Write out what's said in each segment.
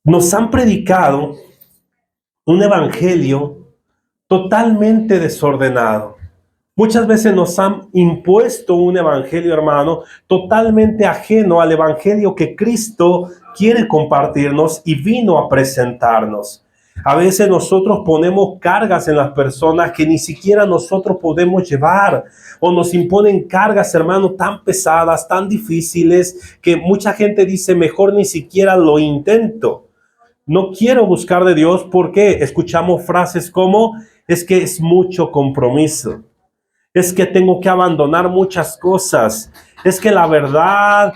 Nos han predicado un evangelio totalmente desordenado. Muchas veces nos han impuesto un evangelio, hermano, totalmente ajeno al evangelio que Cristo quiere compartirnos y vino a presentarnos. A veces nosotros ponemos cargas en las personas que ni siquiera nosotros podemos llevar, o nos imponen cargas, hermano, tan pesadas, tan difíciles, que mucha gente dice, mejor ni siquiera lo intento. No quiero buscar de Dios porque escuchamos frases como, es que es mucho compromiso, es que tengo que abandonar muchas cosas, es que la verdad,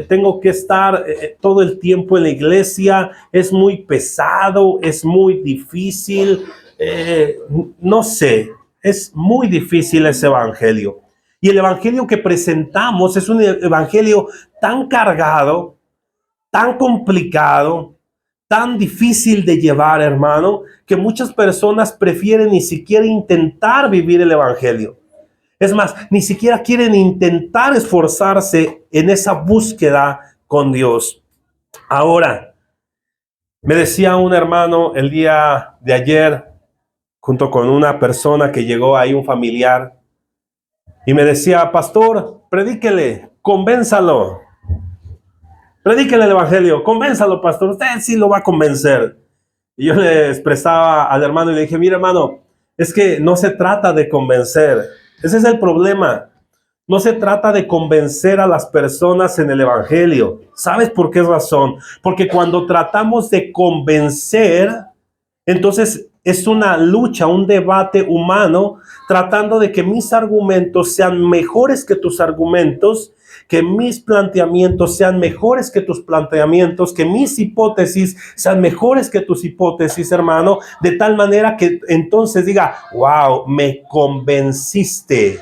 tengo que estar todo el tiempo en la iglesia, es muy pesado, es muy difícil, no sé, es muy difícil ese evangelio. Y el evangelio que presentamos es un evangelio tan cargado, tan complicado, tan difícil de llevar, hermano, que muchas personas prefieren ni siquiera intentar vivir el evangelio. Es más, ni siquiera quieren intentar esforzarse en esa búsqueda con Dios. Ahora, me decía un hermano el día de ayer, junto con una persona que llegó ahí, un familiar, y me decía, pastor, predíquele, convénzalo. Predíquele el evangelio, convénzalo, pastor, usted sí lo va a convencer. Y yo le expresaba al hermano y le dije, mira, hermano, es que no se trata de convencer. Ese es el problema. No se trata de convencer a las personas en el evangelio. ¿Sabes por qué razón? Porque cuando tratamos de convencer, entonces es una lucha, un debate humano, tratando de que mis argumentos sean mejores que tus argumentos, que mis planteamientos sean mejores que tus planteamientos, que mis hipótesis sean mejores que tus hipótesis, hermano, de tal manera que entonces diga, wow, me convenciste.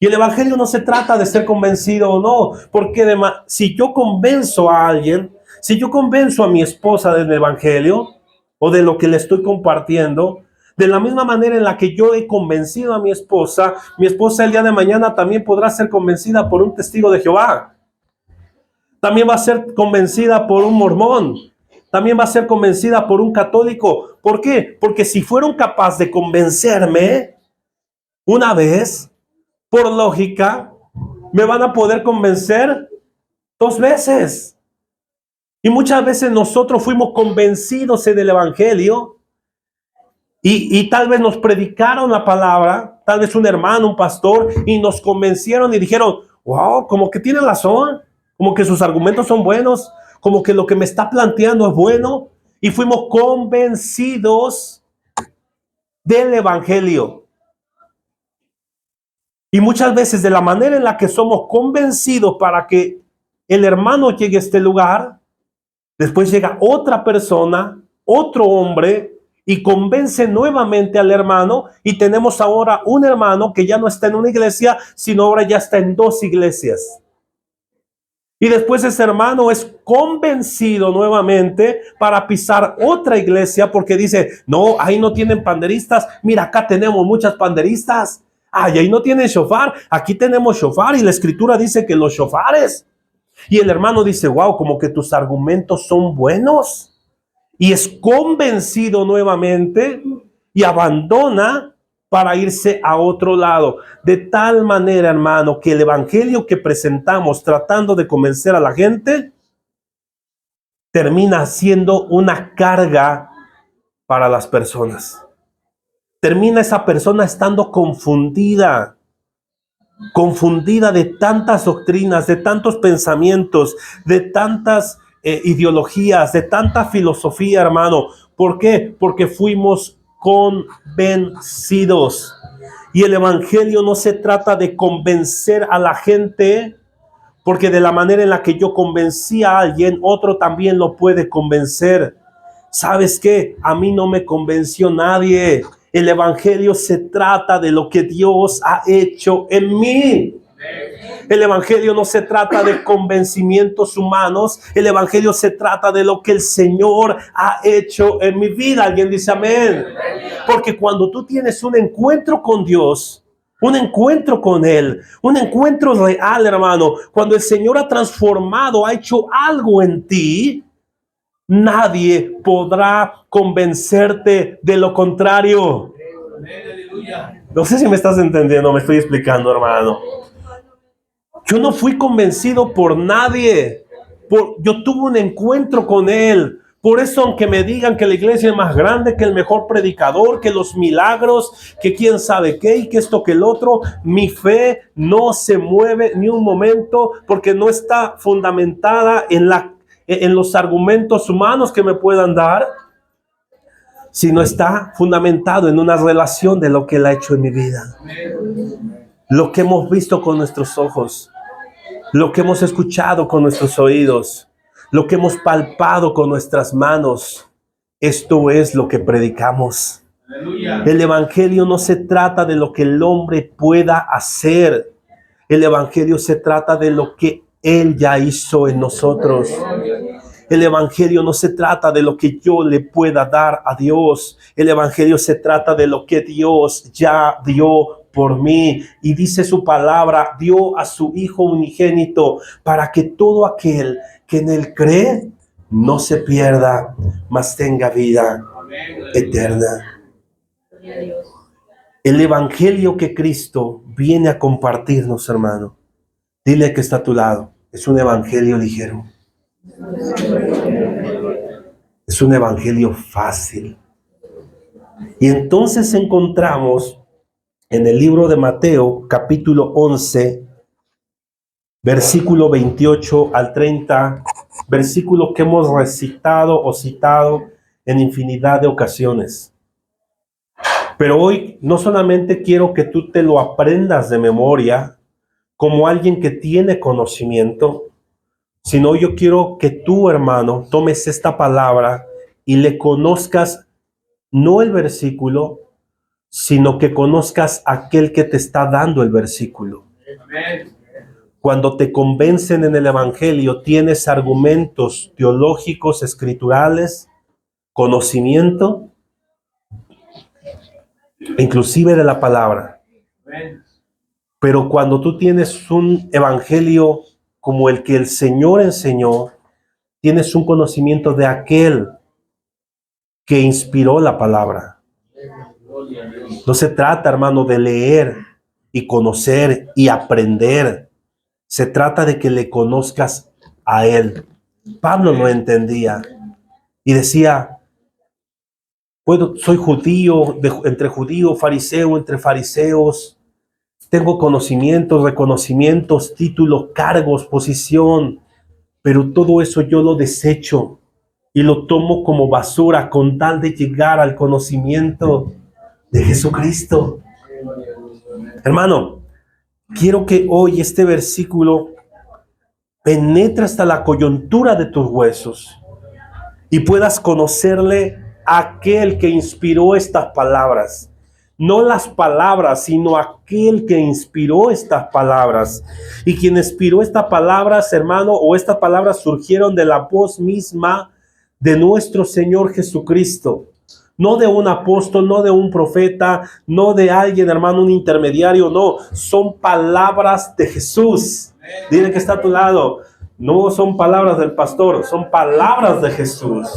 Y el evangelio no se trata de ser convencido o no, porque si yo convenzo a alguien, si yo convenzo a mi esposa del evangelio o de lo que le estoy compartiendo, de la misma manera en la que yo he convencido a mi esposa el día de mañana también podrá ser convencida por un testigo de Jehová. También va a ser convencida por un mormón. También va a ser convencida por un católico. ¿Por qué? Porque si fueron capaces de convencerme una vez, por lógica, me van a poder convencer 2 veces. Y muchas veces nosotros fuimos convencidos en el evangelio y tal vez nos predicaron la palabra, tal vez un hermano, un pastor, y nos convencieron y dijeron, wow, como que tiene razón, como que sus argumentos son buenos, como que lo que me está planteando es bueno, y fuimos convencidos del evangelio. Y muchas veces de la manera en la que somos convencidos para que el hermano llegue a este lugar, después llega otra persona, otro hombre, y convence nuevamente al hermano, y tenemos ahora un hermano que ya no está en una iglesia, sino ahora ya está en 2 iglesias. Y después ese hermano es convencido nuevamente para pisar otra iglesia porque dice, no, ahí no tienen panderistas, mira, acá tenemos muchas panderistas. Ay, ahí no tienen shofar, aquí tenemos shofar y la escritura dice que los shofares. Y el hermano dice, wow, como que tus argumentos son buenos. Y es convencido nuevamente y abandona para irse a otro lado. De tal manera, hermano, que el evangelio que presentamos tratando de convencer a la gente termina siendo una carga para las personas. Termina esa persona estando confundida de tantas doctrinas, de tantos pensamientos, de tantas ideologías, de tanta filosofía, hermano. ¿Por qué? Porque fuimos convencidos. Y el evangelio no se trata de convencer a la gente, porque de la manera en la que yo convencí a alguien, otro también lo puede convencer. ¿Sabes qué? A mí no me convenció nadie. El evangelio se trata de lo que Dios ha hecho en mí. El evangelio no se trata de convencimientos humanos. El evangelio se trata de lo que el Señor ha hecho en mi vida. ¿Alguien dice amén? Porque cuando tú tienes un encuentro con Dios, un encuentro con Él, un encuentro real, hermano, cuando el Señor ha transformado, ha hecho algo en ti, Nadie podrá convencerte de lo contrario. No sé si me estás entendiendo, me estoy explicando, hermano. Yo no fui convencido por nadie. Yo tuve un encuentro con Él. Por eso, aunque me digan que la iglesia es más grande, que el mejor predicador, que los milagros, que quién sabe qué y que esto que el otro, mi fe no se mueve ni un momento porque no está fundamentada en los argumentos humanos que me puedan dar, sino está fundamentado en una relación de lo que Él ha hecho en mi vida. Lo que hemos visto con nuestros ojos, lo que hemos escuchado con nuestros oídos, lo que hemos palpado con nuestras manos, esto es lo que predicamos. Aleluya. El evangelio no se trata de lo que el hombre pueda hacer. El evangelio se trata de lo que Él ya hizo en nosotros. El evangelio no se trata de lo que yo le pueda dar a Dios. El evangelio se trata de lo que Dios ya dio por mí. Y dice su palabra, dio a su Hijo unigénito para que todo aquel que en Él cree no se pierda, mas tenga vida eterna. El evangelio que Cristo viene a compartirnos, hermano, dile que está a tu lado, es un evangelio ligero. Es un evangelio fácil. Y entonces encontramos en el libro de Mateo, capítulo 11, versículo 28 al 30, versículo que hemos recitado o citado en infinidad de ocasiones. Pero hoy no solamente quiero que tú te lo aprendas de memoria como alguien que tiene conocimiento, sino yo quiero que tú, hermano, tomes esta palabra y le conozcas no el versículo, sino que conozcas a aquel que te está dando el versículo. Amén. Cuando te convencen en el evangelio, tienes argumentos teológicos, escriturales, conocimiento, inclusive de la palabra. Amén. Pero cuando tú tienes un evangelio como el que el Señor enseñó, tienes un conocimiento de aquel que inspiró la palabra. No se trata, hermano, de leer y conocer y aprender. Se trata de que le conozcas a Él. Pablo lo entendía y decía, soy judío, entre judío, fariseo, entre fariseos. Tengo conocimientos, reconocimientos, títulos, cargos, posición, pero todo eso yo lo desecho y lo tomo como basura con tal de llegar al conocimiento de Jesucristo. Hermano, quiero que hoy este versículo penetre hasta la coyuntura de tus huesos y puedas conocerle a aquel que inspiró estas palabras. No las palabras, sino aquel que inspiró estas palabras. Y quien inspiró estas palabras, hermano, o estas palabras surgieron de la voz misma de nuestro Señor Jesucristo. No de un apóstol, no de un profeta, no de alguien, hermano, un intermediario, no. Son palabras de Jesús. Dile que está a tu lado. No son palabras del pastor, son palabras de Jesús.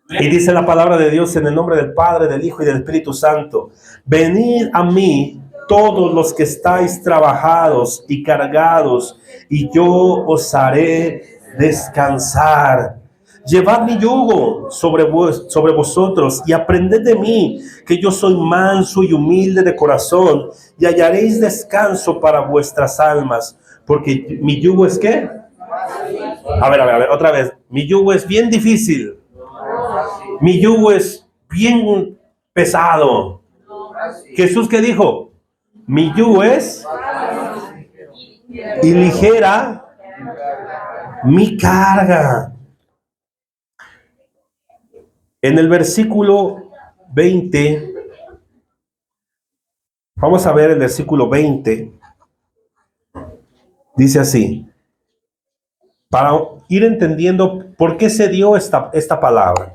Y dice la palabra de Dios en el nombre del Padre, del Hijo y del Espíritu Santo. Venid a mí todos los que estáis trabajados y cargados, y yo os haré descansar. Llevad mi yugo sobre vosotros y aprended de mí, que yo soy manso y humilde de corazón, y hallaréis descanso para vuestras almas. Porque mi yugo es ¿qué? A ver, otra vez. Mi yugo es bien difícil. Mi yugo es bien pesado. Jesús, ¿qué dijo? Mi yugo es y ligera mi carga. En el versículo 20, vamos a ver el versículo 20. Dice así, para ir entendiendo por qué se dio esta palabra.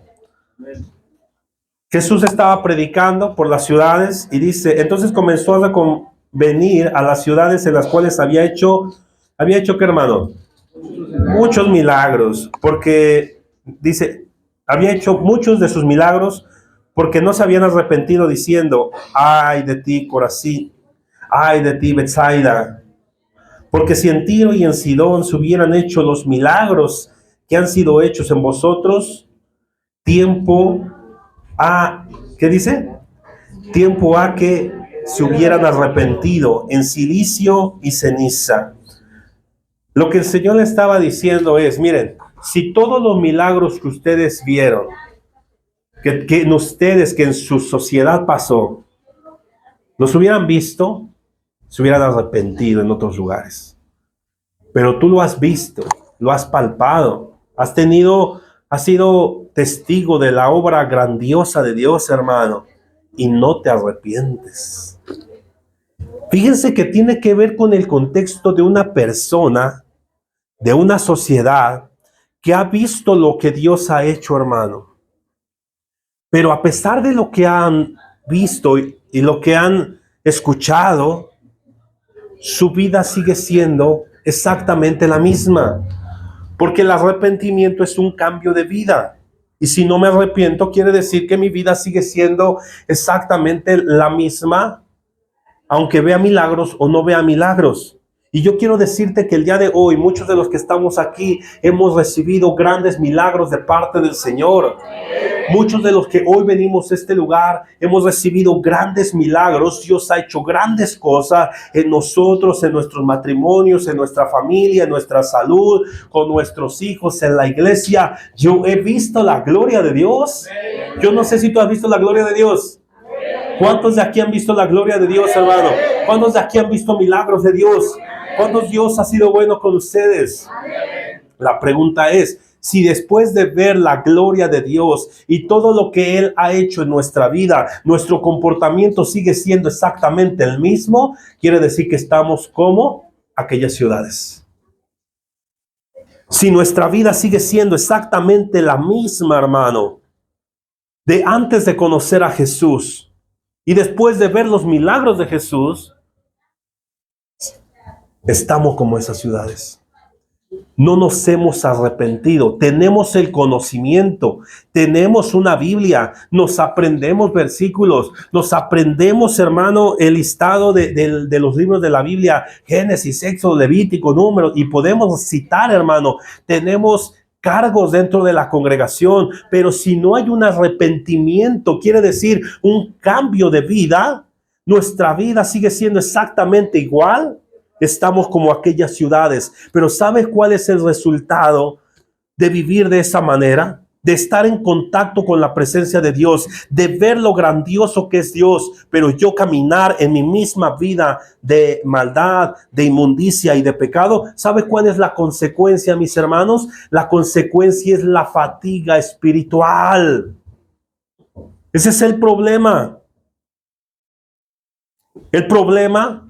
Jesús estaba predicando por las ciudades y dice, entonces comenzó a venir a las ciudades en las cuales había hecho ¿qué, hermano? Muchos milagros, porque dice, había hecho muchos de sus milagros porque no se habían arrepentido diciendo, ay de ti, Corazín, ay de ti, Betsaida, porque si en Tiro y en Sidón se hubieran hecho los milagros que han sido hechos en vosotros, tiempo a, ¿qué dice? Tiempo a que se hubieran arrepentido en cilicio y ceniza. Lo que el Señor le estaba diciendo es, miren, si todos los milagros que ustedes vieron, que en ustedes, que en su sociedad pasó, los hubieran visto, se hubieran arrepentido en otros lugares. Pero tú lo has visto, lo has palpado, has sido testigo de la obra grandiosa de Dios, hermano, y no te arrepientes. Fíjense que tiene que ver con el contexto de una persona, de una sociedad que ha visto lo que Dios ha hecho, hermano. Pero a pesar de lo que han visto y lo que han escuchado, su vida sigue siendo exactamente la misma. Porque el arrepentimiento es un cambio de vida. Y si no me arrepiento, quiere decir que mi vida sigue siendo exactamente la misma, aunque vea milagros o no vea milagros. Y yo quiero decirte que el día de hoy, muchos de los que estamos aquí hemos recibido grandes milagros de parte del Señor. Muchos de los que hoy venimos a este lugar hemos recibido grandes milagros. Dios ha hecho grandes cosas en nosotros, en nuestros matrimonios, en nuestra familia, en nuestra salud, con nuestros hijos, en la iglesia. Yo he visto la gloria de Dios. Yo no sé si tú has visto la gloria de Dios. ¿Cuántos de aquí han visto la gloria de Dios, hermano? ¿Cuántos de aquí han visto milagros de Dios? ¿Cuántos Dios ha sido bueno con ustedes? La pregunta es, si después de ver la gloria de Dios y todo lo que Él ha hecho en nuestra vida, nuestro comportamiento sigue siendo exactamente el mismo, quiere decir que estamos como aquellas ciudades. Si nuestra vida sigue siendo exactamente la misma, hermano, de antes de conocer a Jesús y después de ver los milagros de Jesús, estamos como esas ciudades. No nos hemos arrepentido, tenemos el conocimiento, tenemos una Biblia, nos aprendemos versículos, nos aprendemos, hermano, el listado de los libros de la Biblia, Génesis, Éxodo, Levítico, Números, y podemos citar, hermano, tenemos cargos dentro de la congregación, pero si no hay un arrepentimiento, quiere decir un cambio de vida, nuestra vida sigue siendo exactamente igual. Estamos como aquellas ciudades, pero ¿sabes cuál es el resultado de vivir de esa manera? De estar en contacto con la presencia de Dios, de ver lo grandioso que es Dios, pero yo caminar en mi misma vida de maldad, de inmundicia y de pecado. ¿Sabe cuál es la consecuencia, mis hermanos? La consecuencia es la fatiga espiritual. Ese es el problema. El problema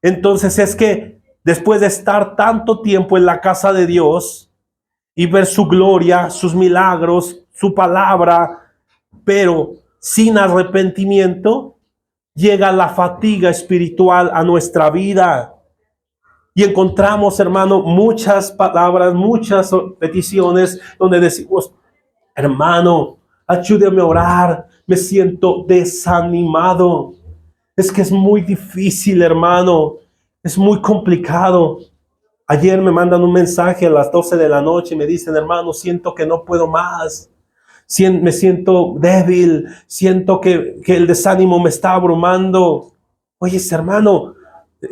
entonces es que después de estar tanto tiempo en la casa de Dios y ver su gloria, sus milagros, su palabra, pero sin arrepentimiento, llega la fatiga espiritual a nuestra vida. Y encontramos, hermano, muchas palabras, muchas peticiones donde decimos, hermano, ayúdame a orar, me siento desanimado. Es que es muy difícil, hermano. Es muy complicado. Ayer me mandan un mensaje a las 12 de la noche y me dicen, hermano, siento que no puedo más. Me siento débil. Siento que el desánimo me está abrumando. Oye, hermano,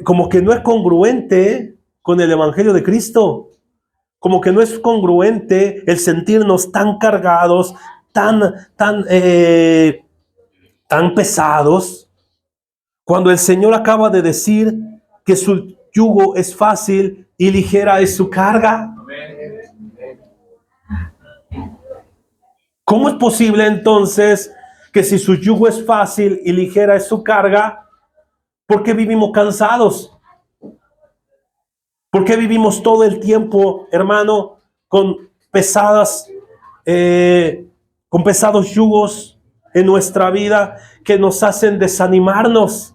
como que no es congruente con el Evangelio de Cristo. Como que no es congruente el sentirnos tan cargados, tan pesados. Cuando el Señor acaba de decir que su yugo es fácil y ligera es su carga. ¿Cómo es posible entonces que si su yugo es fácil y ligera es su carga, por qué vivimos cansados? ¿Por qué vivimos todo el tiempo, hermano, con pesados yugos en nuestra vida que nos hacen desanimarnos?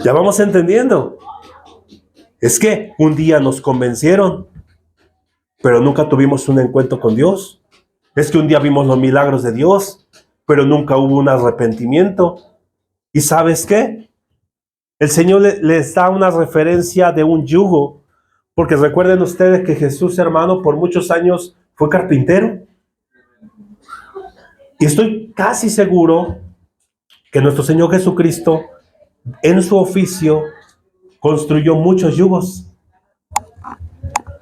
Ya vamos entendiendo. Es que un día nos convencieron, pero nunca tuvimos un encuentro con Dios. Es que un día vimos los milagros de Dios, pero nunca hubo un arrepentimiento. ¿Y sabes qué? El Señor les da una referencia de un yugo, porque recuerden ustedes que Jesús, hermano, por muchos años fue carpintero. Y estoy casi seguro que nuestro Señor Jesucristo, en su oficio, construyó muchos yugos.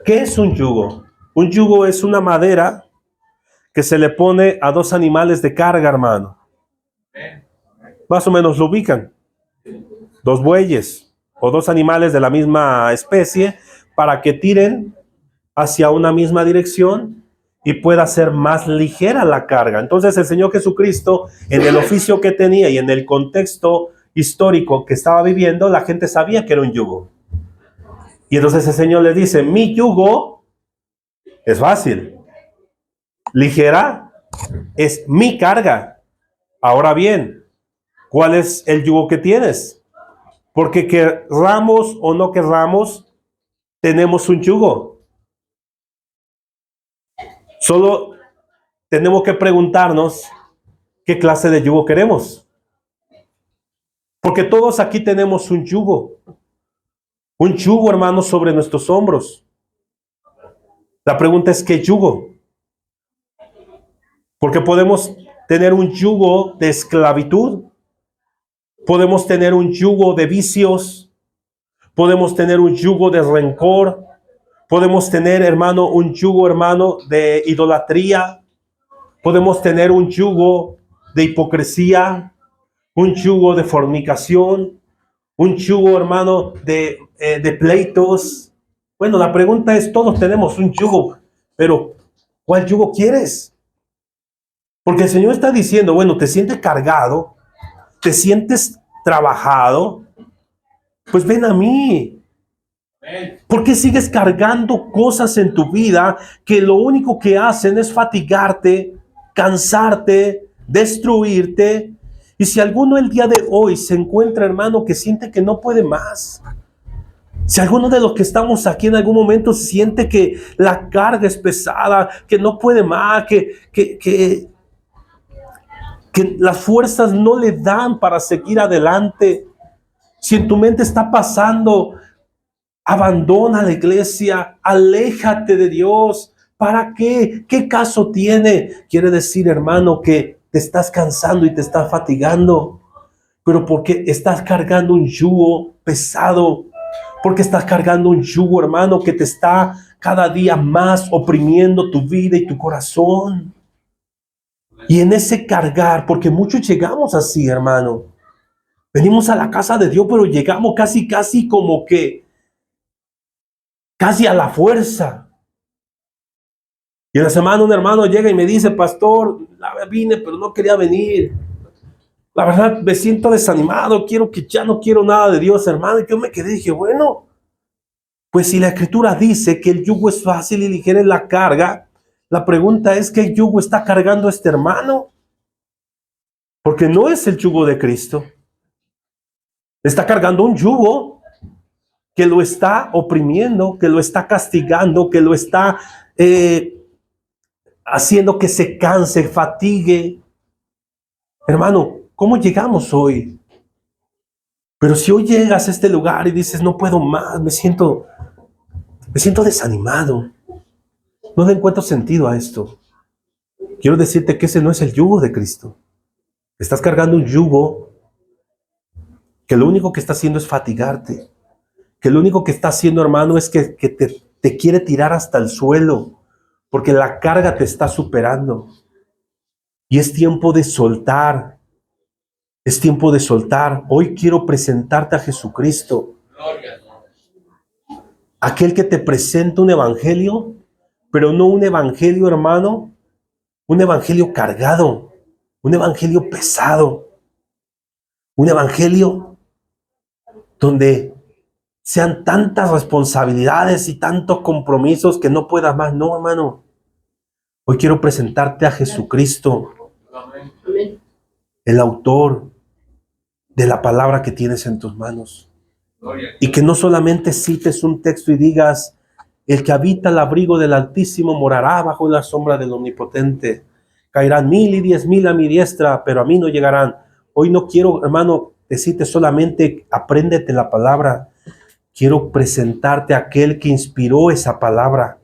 ¿Qué es un yugo? Un yugo es una madera que se le pone a dos animales de carga, hermano. Más o menos lo ubican. Dos bueyes o dos animales de la misma especie para que tiren hacia una misma dirección y pueda ser más ligera la carga. Entonces el Señor Jesucristo, en el oficio que tenía y en el contexto histórico que estaba viviendo, la gente sabía que era un yugo. Y entonces el Señor le dice, mi yugo es fácil, ligera es mi carga. Ahora bien, ¿cuál es el yugo que tienes? Porque querramos o no querramos, tenemos un yugo. Solo tenemos que preguntarnos qué clase de yugo queremos. Porque todos aquí tenemos un yugo. Un yugo, hermano, sobre nuestros hombros. La pregunta es, ¿qué yugo? Porque podemos tener un yugo de esclavitud. Podemos tener un yugo de vicios. Podemos tener un yugo de rencor. Podemos tener, hermano, un yugo, hermano, de idolatría. Podemos tener un yugo de hipocresía, un yugo de fornicación, un yugo, hermano, de pleitos. Bueno, la pregunta es, todos tenemos un yugo, pero ¿cuál yugo quieres? Porque el Señor está diciendo, bueno, te sientes cargado, te sientes trabajado, pues ven a mí. ¿Por qué sigues cargando cosas en tu vida que lo único que hacen es fatigarte, cansarte, destruirte? Y si alguno el día de hoy se encuentra, hermano, que siente que no puede más, si alguno de los que estamos aquí en algún momento siente que la carga es pesada, que no puede más, que las fuerzas no le dan para seguir adelante, si en tu mente está pasando, abandona la iglesia, aléjate de Dios. ¿Para qué? ¿Qué caso tiene? Quiere decir, hermano, que te estás cansando y te estás fatigando, pero porque estás cargando un yugo pesado, porque estás cargando un yugo, hermano, que te está cada día más oprimiendo tu vida y tu corazón. Y en ese cargar, porque muchos llegamos así, hermano, venimos a la casa de Dios, pero llegamos casi como que casi a la fuerza. Y en la semana un hermano llega y me dice, pastor, vine, pero no quería venir. La verdad, me siento desanimado, ya no quiero nada de Dios, hermano. Y yo me quedé y dije, bueno, pues si la Escritura dice que el yugo es fácil y ligera es la carga, la pregunta es, ¿qué yugo está cargando este hermano? Porque no es el yugo de Cristo. Está cargando un yugo que lo está oprimiendo, que lo está castigando, que lo está haciendo que se canse, fatigue. Hermano, ¿cómo llegamos hoy? Pero si hoy llegas a este lugar y dices, no puedo más, me siento desanimado, no le encuentro sentido a esto. Quiero decirte que ese no es el yugo de Cristo. Estás cargando un yugo que lo único que está haciendo es fatigarte, que lo único que está haciendo, hermano, es que te quiere tirar hasta el suelo, porque la carga te está superando. Y es tiempo de soltar. Es tiempo de soltar. Hoy quiero presentarte a Jesucristo. Aquel que te presenta un evangelio, pero no un evangelio, hermano, un evangelio cargado, un evangelio pesado, un evangelio donde sean tantas responsabilidades y tantos compromisos que no puedas más. No, hermano. Hoy quiero presentarte a Jesucristo, el autor de la palabra que tienes en tus manos. Y que no solamente cites un texto y digas, el que habita al abrigo del Altísimo morará bajo la sombra del Omnipotente. Caerán 1000 y 10,000 a mi diestra, pero a mí no llegarán. Hoy no quiero, hermano, decirte solamente, apréndete la palabra. Quiero presentarte a aquel que inspiró esa palabra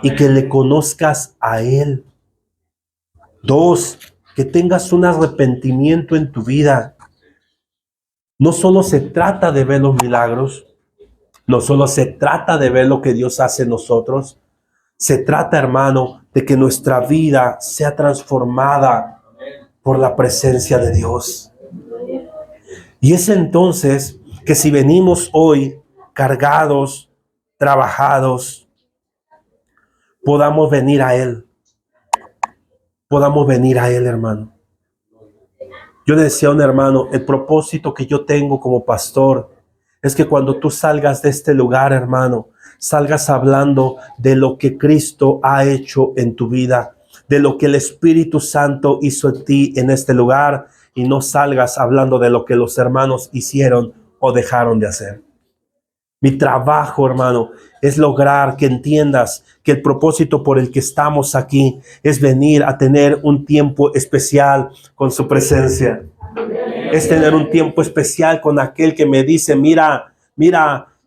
y que le conozcas a Él. 2, que tengas un arrepentimiento en tu vida. No solo se trata de ver los milagros, no solo se trata de ver lo que Dios hace en nosotros, se trata, hermano, de que nuestra vida sea transformada por la presencia de Dios. Y es entonces que si venimos hoy cargados, trabajados, podamos venir a Él. Podamos venir a Él, hermano. Yo le decía a un hermano, el propósito que yo tengo como pastor es que cuando tú salgas de este lugar, hermano, salgas hablando de lo que Cristo ha hecho en tu vida, de lo que el Espíritu Santo hizo en ti en este lugar, y no salgas hablando de lo que los hermanos hicieron o dejaron de hacer. Mi trabajo, hermano, es lograr que entiendas que el propósito por el que estamos aquí es venir a tener un tiempo especial con su presencia. Es tener un tiempo especial con aquel que me dice, mira,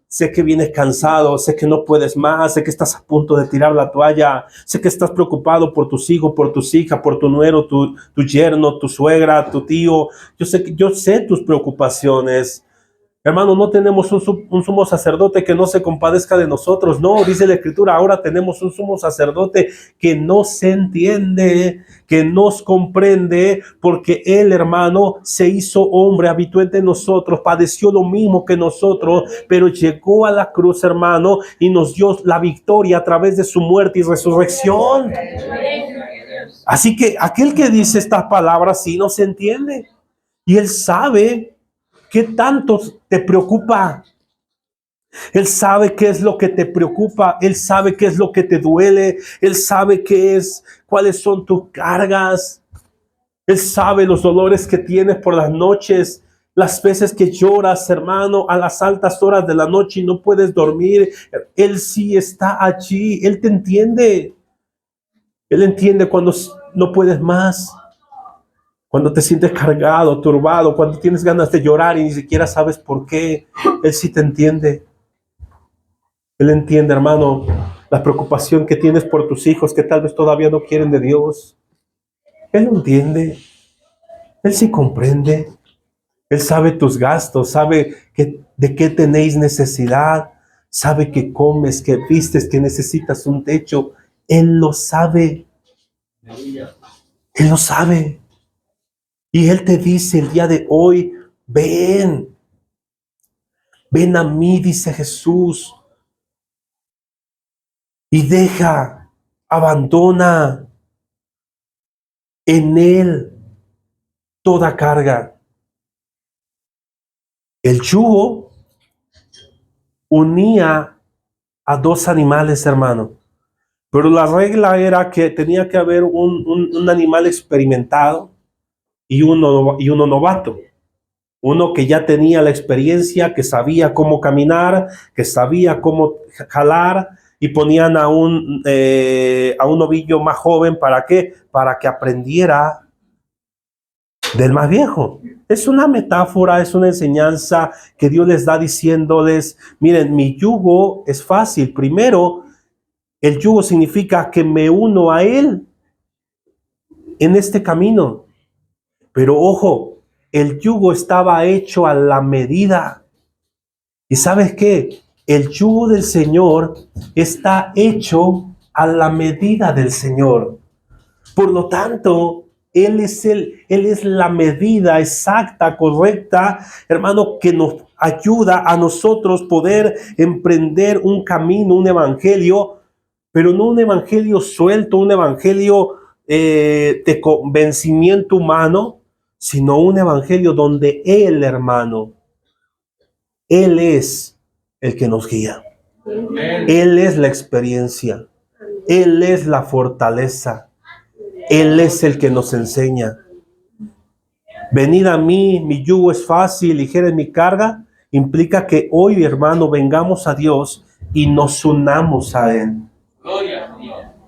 sé que vienes cansado, sé que no puedes más, sé que estás a punto de tirar la toalla, sé que estás preocupado por tus hijos, por tus hijas, por tu nuero, tu yerno, tu suegra, tu tío. Yo sé tus preocupaciones. Hermano, no tenemos un sumo sacerdote que no se compadezca de nosotros. No, dice la Escritura, ahora tenemos un sumo sacerdote que no se entiende, que nos comprende, porque él, hermano, se hizo hombre, habitó entre nosotros, padeció lo mismo que nosotros, pero llegó a la cruz, hermano, y nos dio la victoria a través de su muerte y resurrección. Así que aquel que dice estas palabras sí no se entiende. Y él sabe ¿qué tanto te preocupa? Él sabe qué es lo que te preocupa. Él sabe qué es lo que te duele. Él sabe cuáles son tus cargas. Él sabe los dolores que tienes por las noches, las veces que lloras, hermano, a las altas horas de la noche y no puedes dormir. Él sí está allí. Él te entiende. Él entiende cuando no puedes más. Cuando te sientes cargado, turbado, cuando tienes ganas de llorar y ni siquiera sabes por qué, Él sí te entiende. Él entiende, hermano, la preocupación que tienes por tus hijos que tal vez todavía no quieren de Dios. Él lo entiende. Él sí comprende. Él sabe tus gastos, sabe de qué tenéis necesidad, sabe que comes, que vistes, que necesitas un techo. Él lo sabe. Él lo sabe. Y Él te dice el día de hoy, ven a mí, dice Jesús, y abandona en Él toda carga. El yugo unía a dos animales, hermano, pero la regla era que tenía que haber un animal experimentado y uno novato. Uno que ya tenía la experiencia, que sabía cómo caminar, que sabía cómo jalar, y ponían a un novillo más joven. ¿Para qué? Para que aprendiera del más viejo. Es una metáfora, es una enseñanza que Dios les da diciéndoles, miren, mi yugo es fácil. Primero, el yugo significa que me uno a Él en este camino. Pero ojo, el yugo estaba hecho a la medida. ¿Y sabes qué? El yugo del Señor está hecho a la medida del Señor. Por lo tanto, Él es la medida exacta, correcta, hermano, que nos ayuda a nosotros poder emprender un camino, un evangelio, pero no un evangelio suelto, un evangelio de convencimiento humano, sino un evangelio donde Él, hermano, Él es el que nos guía. Él es la experiencia. Él es la fortaleza. Él es el que nos enseña. Venid a mí, mi yugo es fácil, ligera es mi carga. implica que hoy, hermano, vengamos a Dios y nos unamos a Él.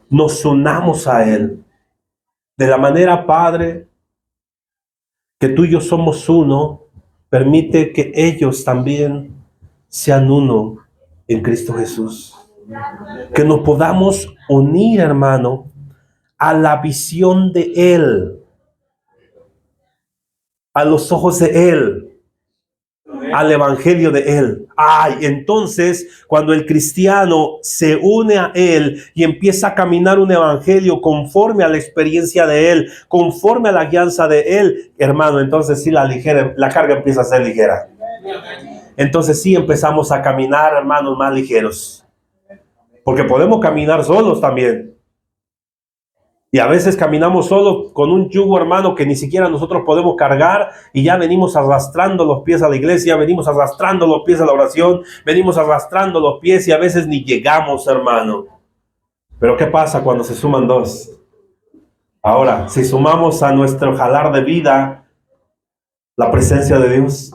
Nos unamos a Él. De la manera, Padre, que tú y yo somos uno, permite que ellos también sean uno en Cristo Jesús. Que nos podamos unir, hermano, a la visión de Él, a los ojos de Él, al evangelio de Él. Ay, entonces, cuando el cristiano se une a Él y empieza a caminar un evangelio conforme a la experiencia de Él, conforme a la guianza de Él, hermano, entonces sí la carga empieza a ser ligera. Entonces sí empezamos a caminar, hermanos, más ligeros. Porque podemos caminar solos también. Y a veces caminamos solos con un yugo, hermano, que ni siquiera nosotros podemos cargar, y ya venimos arrastrando los pies a la iglesia, venimos arrastrando los pies a la oración, venimos arrastrando los pies y a veces ni llegamos, hermano. Pero ¿qué pasa cuando se suman dos? Ahora, si sumamos a nuestro jalar de vida la presencia de Dios,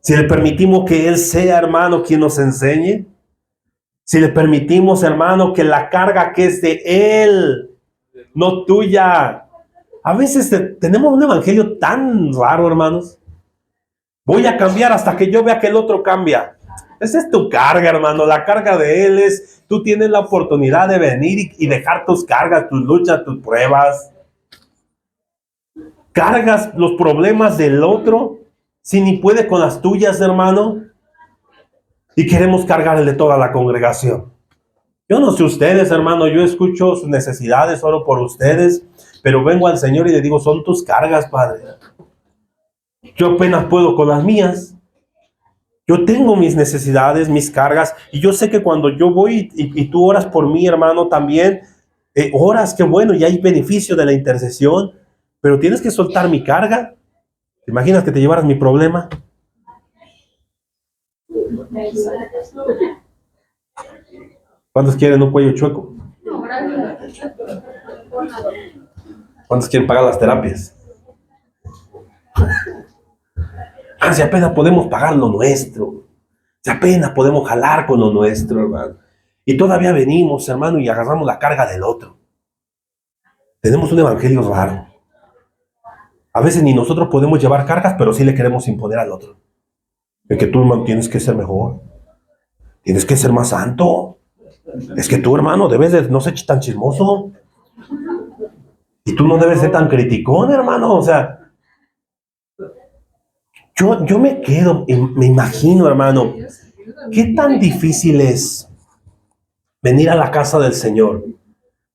si le permitimos que Él sea, hermano, quien nos enseñe, si le permitimos, hermano, que la carga que es de Él, no tuya. A veces tenemos un evangelio tan raro, hermanos. Voy a cambiar hasta que yo vea que el otro cambia. Esa es tu carga, hermano. La carga de Él es, tú tienes la oportunidad de venir y dejar tus cargas, tus luchas, tus pruebas. Cargas los problemas del otro, si ni puede con las tuyas, hermano. Y queremos cargar el de toda la congregación. Yo no sé ustedes, hermano, yo escucho sus necesidades, oro por ustedes, pero vengo al Señor y le digo, son tus cargas, Padre. Yo apenas puedo con las mías. Yo tengo mis necesidades, mis cargas, y yo sé que cuando yo voy y tú oras por mí, hermano, también, oras, qué bueno, y hay beneficio de la intercesión, pero tienes que soltar mi carga. ¿Te imaginas que te llevaras mi problema? ¿Cuántos quieren un cuello chueco? ¿Cuántos quieren pagar las terapias? Si apenas podemos pagar lo nuestro. Si apenas podemos jalar con lo nuestro, hermano. Y todavía venimos, hermano, y agarramos la carga del otro. Tenemos un evangelio raro. A veces ni nosotros podemos llevar cargas, pero sí le queremos imponer al otro. Es que tú, hermano, tienes que ser mejor. Tienes que ser más santo. Es que tú, hermano, debes de no ser tan chismoso. Y tú no debes ser tan criticón, hermano. O sea, yo me quedo, me imagino, hermano, qué tan difícil es venir a la casa del Señor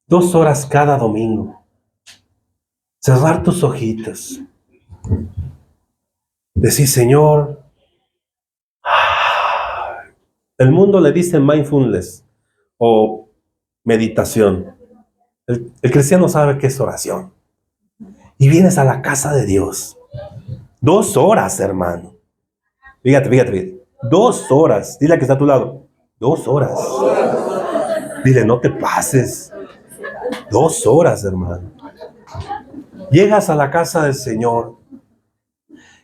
2 horas cada domingo. Cerrar tus ojitos. Decir, Señor, el mundo le dice mindfulness o meditación. El cristiano sabe qué es oración. Y vienes a la casa de Dios. 2 horas, hermano. Fíjate. 2 horas. Dile a que está a tu lado. 2 horas. Dile, no te pases. 2 horas, hermano. Llegas a la casa del Señor.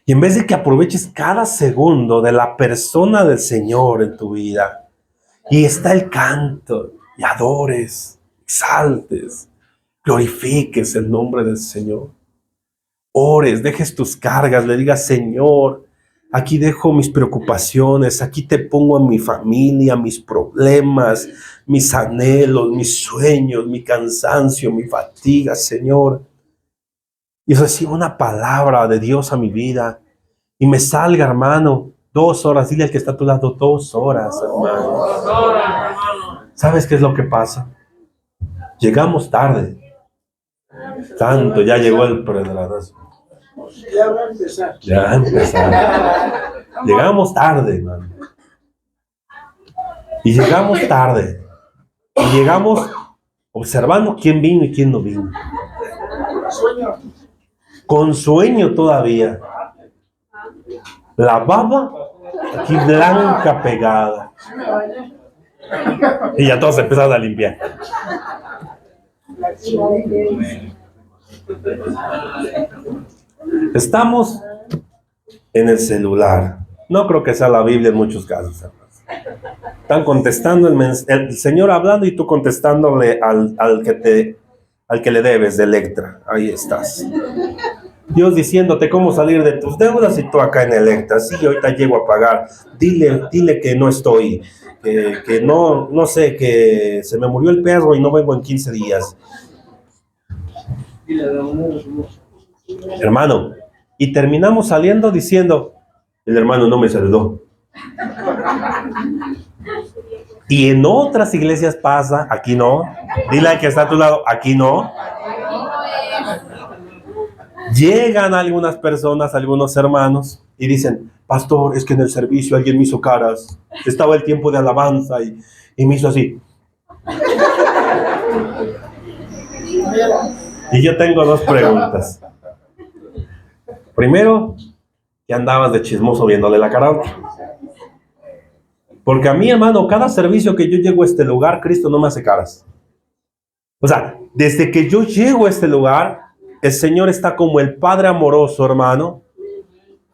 Y en vez de que aproveches cada segundo de la persona del Señor en tu vida, y está el canto, y adores, exaltes, glorifiques el nombre del Señor. Ores, dejes tus cargas, le digas, Señor, aquí dejo mis preocupaciones, aquí te pongo a mi familia, mis problemas, mis anhelos, mis sueños, mi cansancio, mi fatiga, Señor. Y recibo una palabra de Dios a mi vida y me salga, hermano, 2 horas. Dile al que está a tu lado, 2 horas, hermano. ¿Sabes qué es lo que pasa? Llegamos tarde. Tanto, ya llegó el predelazo. Ya va a empezar. Ya va a empezar. Llegamos tarde, hermano. Y llegamos tarde. Y llegamos observando quién vino y quién no vino. Sueño. Con sueño todavía. La baba aquí blanca pegada. Y ya todos empezaron a limpiar. Estamos en el celular. No creo que sea la Biblia en muchos casos, hermanos. Están contestando el Señor hablando y tú contestándole al que le debes de Electra. Ahí estás. Dios diciéndote cómo salir de tus deudas y tú acá en Electra. Sí, ahorita llego a pagar. Dile que no estoy, que no sé, que se me murió el perro y no vengo en 15 días. Hermano, y terminamos saliendo diciendo, el hermano no me saludó. Y en otras iglesias pasa, aquí no. Dile al que está a tu lado, aquí no. Llegan algunas personas, algunos hermanos, y dicen, pastor, es que en el servicio alguien me hizo caras. Estaba el tiempo de alabanza y me hizo así. Y yo tengo dos preguntas. Primero, que andabas de chismoso viéndole la cara a otro. Porque a mí, hermano, cada servicio que yo llego a este lugar, Cristo no me hace caras. O sea, desde que yo llego a este lugar, el Señor está como el Padre amoroso, hermano,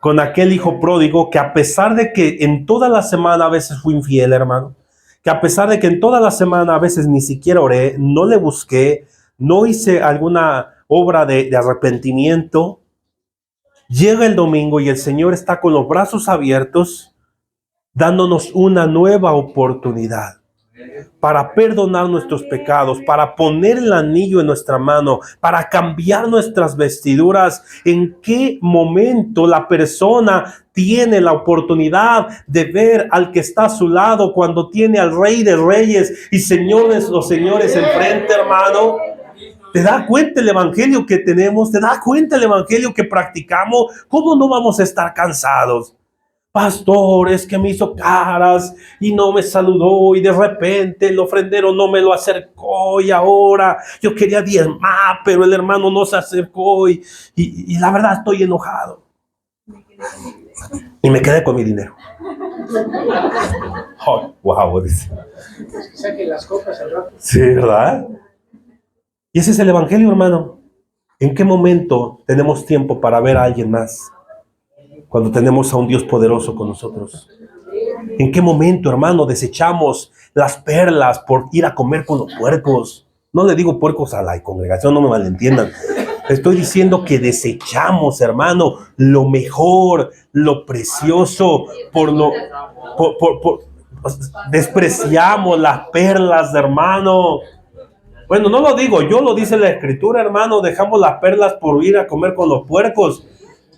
con aquel hijo pródigo que a pesar de que en toda la semana a veces fui infiel, hermano, que a pesar de que en toda la semana a veces ni siquiera oré, no le busqué, no hice alguna obra de arrepentimiento, llega el domingo y el Señor está con los brazos abiertos, dándonos una nueva oportunidad para perdonar nuestros pecados, para poner el anillo en nuestra mano, para cambiar nuestras vestiduras. ¿En qué momento la persona tiene la oportunidad de ver al que está a su lado cuando tiene al Rey de Reyes y Señores los señores enfrente, hermano? ¿Te das cuenta el evangelio que tenemos? ¿Te das cuenta el evangelio que practicamos? ¿Cómo no vamos a estar cansados? Pastor, es que me hizo caras y no me saludó y de repente el ofrendero no me lo acercó y ahora yo quería diezmar, pero el hermano no se acercó y la verdad estoy enojado. Y me quedé con mi dinero. Oh, wow, dice. Saque las copas al rato. Sí, ¿verdad? Y ese es el evangelio, hermano. ¿En qué momento tenemos tiempo para ver a alguien más? Cuando tenemos a un Dios poderoso con nosotros. ¿En qué momento, hermano, desechamos las perlas por ir a comer con los puercos? No le digo puercos a la congregación, no me malentiendan. Estoy diciendo que desechamos, hermano, lo mejor, lo precioso, despreciamos las perlas, hermano. Bueno, no lo digo yo, lo dice la Escritura, hermano. Dejamos las perlas por ir a comer con los puercos.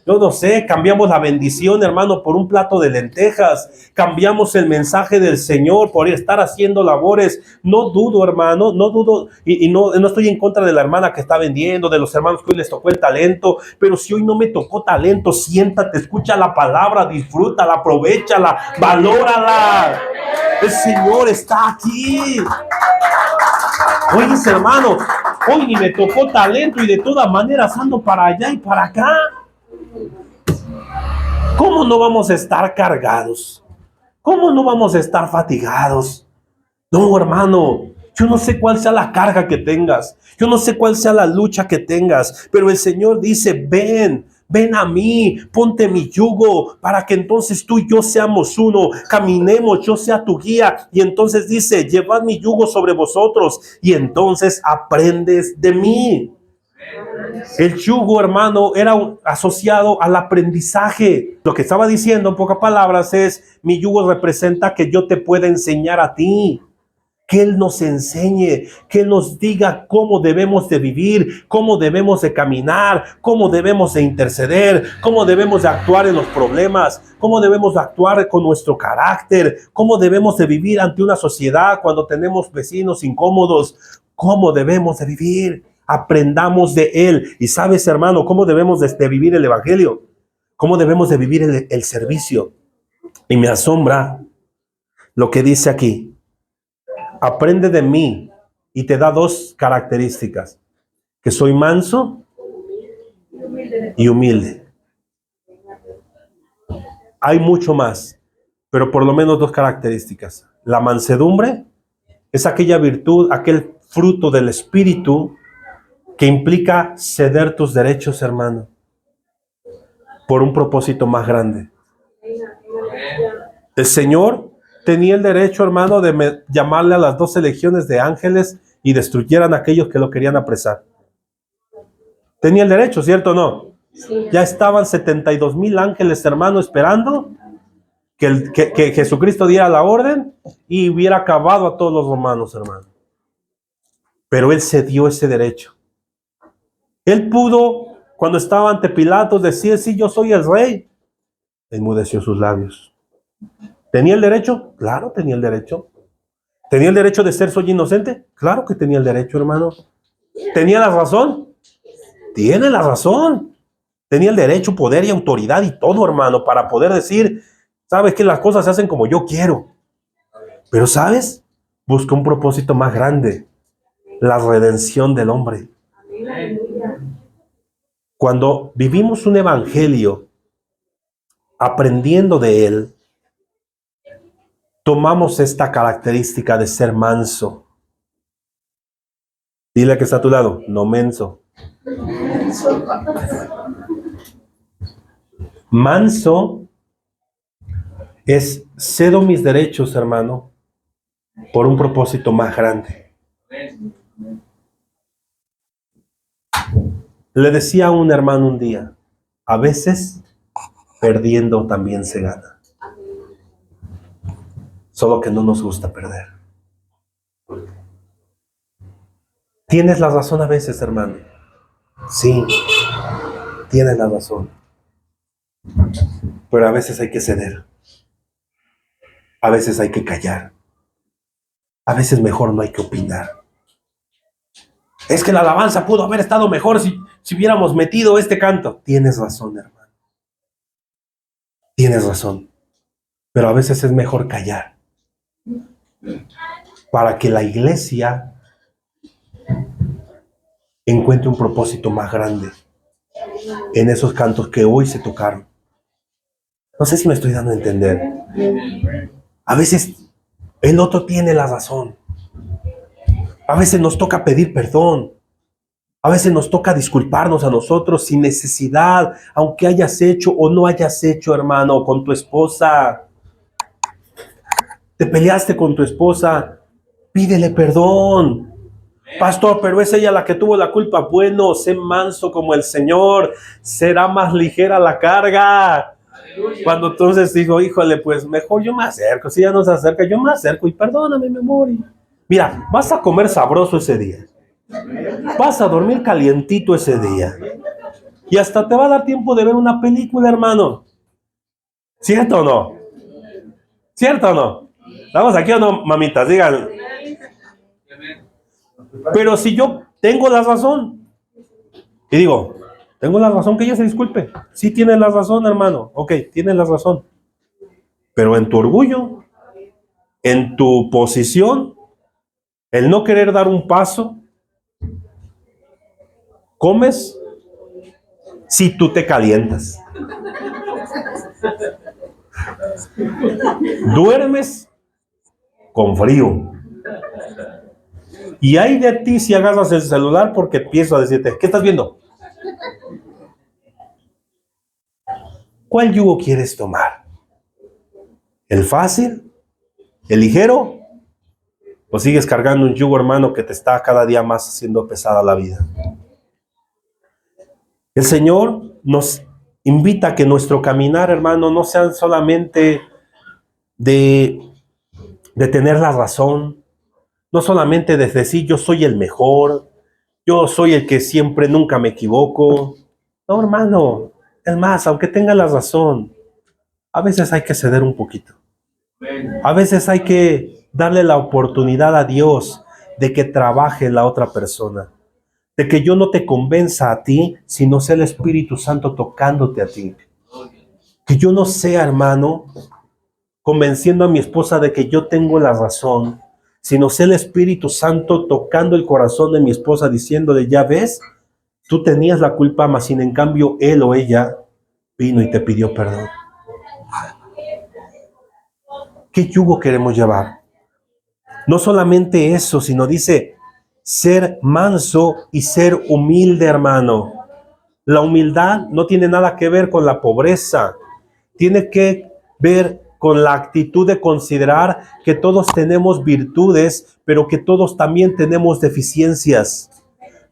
Yo no sé, cambiamos la bendición, hermano, por un plato de lentejas. Cambiamos el mensaje del Señor por estar haciendo labores. No dudo, hermano, no dudo. Y no estoy en contra de la hermana que está vendiendo, de los hermanos que hoy les tocó el talento. Pero si hoy no me tocó talento, siéntate, escucha la palabra, disfrútala, aprovéchala, valórala. El Señor está aquí. Oye, hermano, hoy ni me tocó talento y de todas maneras ando para allá y para acá. ¿Cómo no vamos a estar cargados? ¿Cómo no vamos a estar fatigados? No, hermano, yo no sé cuál sea la carga que tengas. Yo no sé cuál sea la lucha que tengas. Pero el Señor dice, ven a mí, ponte mi yugo para que entonces tú y yo seamos uno. Caminemos, yo sea tu guía. Y entonces dice, llevad mi yugo sobre vosotros y entonces aprendes de mí. El yugo, hermano, era asociado al aprendizaje. Lo que estaba diciendo en pocas palabras es, mi yugo representa que yo te pueda enseñar a ti. Que Él nos enseñe, que Él nos diga cómo debemos de vivir, cómo debemos de caminar, cómo debemos de interceder, cómo debemos de actuar en los problemas, cómo debemos de actuar con nuestro carácter, cómo debemos de vivir ante una sociedad cuando tenemos vecinos incómodos, cómo debemos de vivir. Aprendamos de Él. Y sabes, hermano, cómo debemos de vivir el evangelio, cómo debemos de vivir el servicio. Y me asombra lo que dice aquí. Aprende de mí, y te da dos características: que soy manso y humilde. Hay mucho más, pero por lo menos dos características. La mansedumbre es aquella virtud, aquel fruto del Espíritu que implica ceder tus derechos, hermano, por un propósito más grande. El Señor tenía el derecho, hermano, de llamarle a las 12 legiones de ángeles y destruyeran a aquellos que lo querían apresar. Tenía el derecho, ¿cierto o no? Sí. Ya estaban 72,000 ángeles, hermano, esperando que Jesucristo diera la orden y hubiera acabado a todos los romanos, hermano. Pero Él se dio ese derecho. Él pudo, cuando estaba ante Pilatos, decir, sí, yo soy el rey. Enmudeció sus labios. ¿Tenía el derecho? Claro, tenía el derecho. ¿Tenía el derecho de ser soy inocente? Claro que tenía el derecho, hermano. ¿Tenía la razón? Tiene la razón. Tenía el derecho, poder y autoridad y todo, hermano, para poder decir, sabes que las cosas se hacen como yo quiero. Pero, ¿sabes? Busca un propósito más grande. La redención del hombre. Cuando vivimos un evangelio, aprendiendo de él, tomamos esta característica de ser manso. Dile que está a tu lado, no menso. Manso es cedo mis derechos, hermano, por un propósito más grande. Le decía a un hermano un día, a veces perdiendo también se gana. Solo que no nos gusta perder. Tienes la razón a veces, hermano. Sí, tienes la razón. Pero a veces hay que ceder. A veces hay que callar. A veces mejor no hay que opinar. Es que la alabanza pudo haber estado mejor si hubiéramos metido este canto. Tienes razón, hermano. Tienes razón. Pero a veces es mejor callar. Para que la iglesia encuentre un propósito más grande en esos cantos que hoy se tocaron. No sé si me estoy dando a entender. A veces el otro tiene la razón. A veces nos toca pedir perdón. A veces nos toca disculparnos a nosotros sin necesidad, aunque hayas hecho o no hayas hecho, hermano, con tu esposa. Te peleaste con tu esposa, pídele perdón. Pastor, pero es ella la que tuvo la culpa. Bueno, sé manso como el Señor, será más ligera la carga. Cuando entonces dijo, híjole, pues mejor yo me acerco. Si ella no se acerca, yo me acerco y perdóname, mi amor. Mira, vas a comer sabroso ese día. Vas a dormir calientito ese día. Y hasta te va a dar tiempo de ver una película, hermano. ¿Cierto o no? ¿Cierto o no? ¿Estamos aquí o no, mamitas? Digan. Pero si yo tengo la razón, y digo, tengo la razón, que ella se disculpe. Sí tienes la razón, hermano. Ok, tienes la razón. Pero en tu orgullo, en tu posición, el no querer dar un paso, comes si tú te calientas. Duermes con frío. Y hay de ti si agarras el celular porque empiezo a decirte, ¿qué estás viendo? ¿Cuál yugo quieres tomar? ¿El fácil? ¿El ligero? ¿O sigues cargando un yugo, hermano, que te está cada día más haciendo pesada la vida? El Señor nos invita a que nuestro caminar, hermano, no sea solamente de tener la razón, no solamente de decir yo soy el mejor, yo soy el que siempre nunca me equivoco. No, hermano, es más, aunque tenga la razón, a veces hay que ceder un poquito. A veces hay que darle la oportunidad a Dios de que trabaje en la otra persona. De que yo no te convenza a ti, sino sea el Espíritu Santo tocándote a ti. Que yo no sea, hermano, convenciendo a mi esposa de que yo tengo la razón, sino sea el Espíritu Santo tocando el corazón de mi esposa, diciéndole, ya ves, tú tenías la culpa, mas sin en cambio él o ella vino y te pidió perdón. ¿Qué yugo queremos llevar? No solamente eso, sino dice ser manso y ser humilde, hermano. La humildad no tiene nada que ver con la pobreza. Tiene que ver con la actitud de considerar que todos tenemos virtudes, pero que todos también tenemos deficiencias.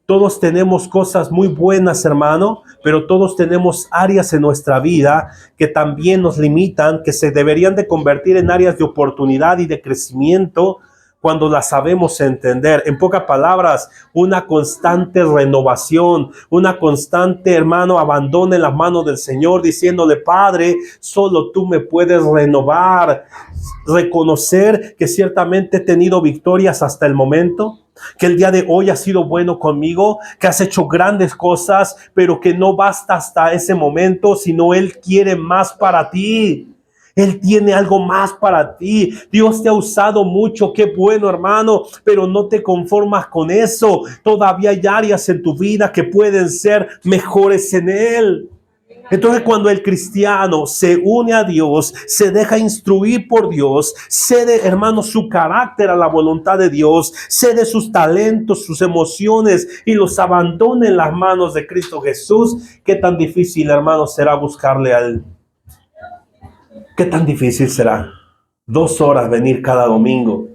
Todos tenemos cosas muy buenas, hermano, pero todos tenemos áreas en nuestra vida que también nos limitan, que se deberían de convertir en áreas de oportunidad y de crecimiento cuando las sabemos entender. En pocas palabras, una constante renovación, una constante, hermano, abandono en las manos del Señor, diciéndole: Padre, solo tú me puedes renovar. Reconocer que ciertamente he tenido victorias hasta el momento, que el día de hoy has sido bueno conmigo, que has hecho grandes cosas, pero que no basta hasta ese momento, sino Él quiere más para ti. Él tiene algo más para ti. Dios te ha usado mucho, qué bueno, hermano, pero no te conformas con eso. Todavía hay áreas en tu vida que pueden ser mejores en Él. Entonces, cuando el cristiano se une a Dios, se deja instruir por Dios, cede, hermano, su carácter a la voluntad de Dios, cede sus talentos, sus emociones y los abandona en las manos de Cristo Jesús, qué tan difícil, hermano, será buscarle a Él. Qué tan difícil será 2 horas venir cada domingo